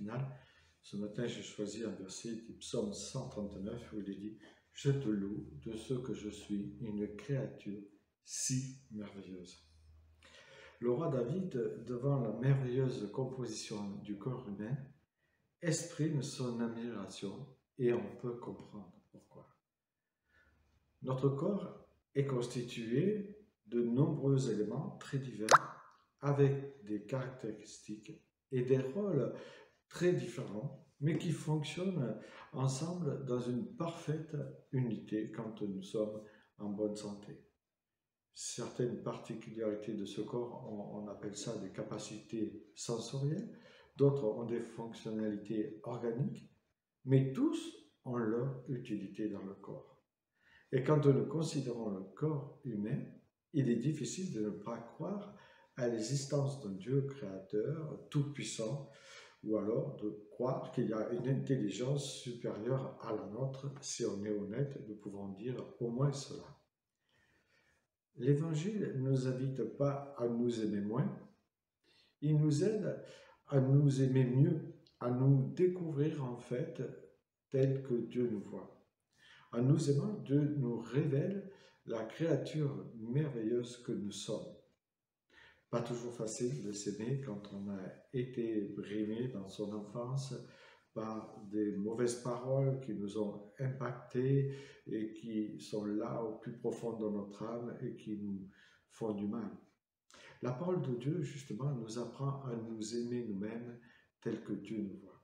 matinale. Ce matin, j'ai choisi un verset du psaume 139 où il est dit « Je te loue de ce que je suis, une créature si merveilleuse ». Le roi David, devant la merveilleuse composition du corps humain, exprime son admiration et on peut comprendre pourquoi. Notre corps est constitué de nombreux éléments très divers avec des caractéristiques et des rôles très différents, mais qui fonctionnent ensemble dans une parfaite unité quand nous sommes en bonne santé. Certaines particularités de ce corps, on appelle ça des capacités sensorielles, d'autres ont des fonctionnalités organiques, mais tous ont leur utilité dans le corps. Et quand nous considérons le corps humain, il est difficile de ne pas croire à l'existence d'un Dieu créateur tout-puissant, ou alors de croire qu'il y a une intelligence supérieure à la nôtre. Si on est honnête, nous pouvons dire au moins cela. L'Évangile ne nous invite pas à nous aimer moins, il nous aide à nous aimer mieux, à nous découvrir en fait tel que Dieu nous voit. En nous aimant, Dieu nous révèle la créature merveilleuse que nous sommes. Pas toujours facile de s'aimer quand on a été brimé dans son enfance par des mauvaises paroles qui nous ont impactés et qui sont là au plus profond de notre âme et qui nous font du mal. La parole de Dieu, justement, nous apprend à nous aimer nous-mêmes tel que Dieu nous voit.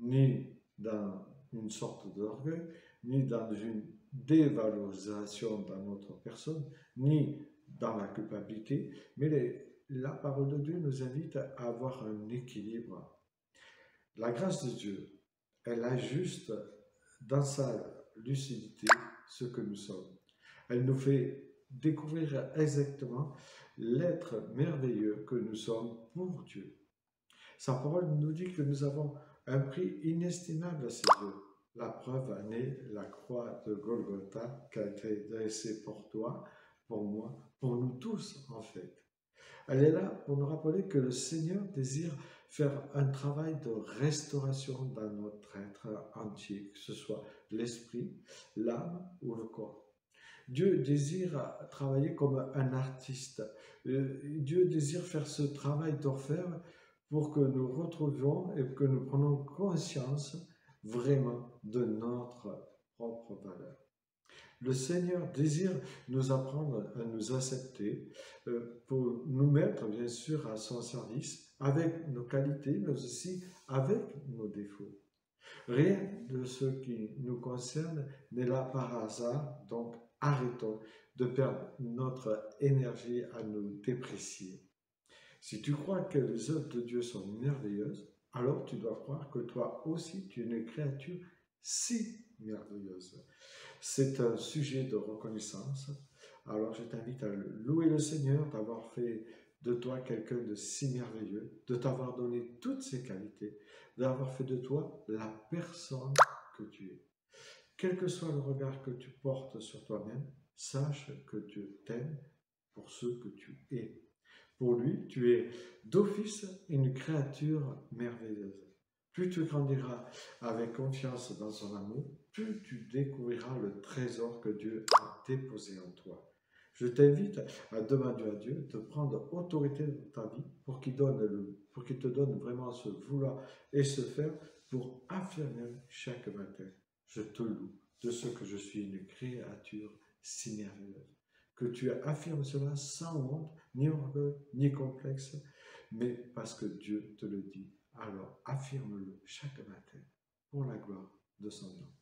Ni dans une sorte d'orgueil, ni dans une dévalorisation de notre personne, ni dans la culpabilité, mais la parole de Dieu nous invite à avoir un équilibre. La grâce de Dieu, elle ajuste dans sa lucidité ce que nous sommes. Elle nous fait découvrir exactement l'être merveilleux que nous sommes pour Dieu. Sa parole nous dit que nous avons un prix inestimable à ses yeux. La preuve en est la croix de Golgotha qui a été dressée pour toi, pour moi, pour nous tous en fait. Elle est là pour nous rappeler que le Seigneur désire faire un travail de restauration dans notre être entier, que ce soit l'esprit, l'âme ou le corps. Dieu désire travailler comme un artiste. Dieu désire faire ce travail d'orfèvre pour que nous retrouvions et que nous prenions conscience vraiment de notre propre valeur. Le Seigneur désire nous apprendre à nous accepter pour nous mettre bien sûr à son service avec nos qualités mais aussi avec nos défauts. Rien de ce qui nous concerne n'est là par hasard, donc arrêtons de perdre notre énergie à nous déprécier. Si tu crois que les œuvres de Dieu sont merveilleuses, alors tu dois croire que toi aussi tu es une créature si merveilleuse. C'est un sujet de reconnaissance. Alors je t'invite à louer le Seigneur d'avoir fait de toi quelqu'un de si merveilleux, de t'avoir donné toutes ses qualités, d'avoir fait de toi la personne que tu es. Quel que soit le regard que tu portes sur toi-même, sache que Dieu t'aime pour ce que tu es. Pour lui, tu es d'office une créature merveilleuse. Plus tu grandiras avec confiance dans son amour, plus tu découvriras le trésor que Dieu a déposé en toi. Je t'invite à demander à Dieu de prendre autorité dans ta vie pour qu'il te donne vraiment ce vouloir et ce faire pour affirmer chaque matin. Je te loue de ce que je suis une créature si merveilleuse. Que tu affirmes cela sans honte, ni orgueil, ni complexe, mais parce que Dieu te le dit. Alors affirme-le chaque matin pour la gloire de son nom.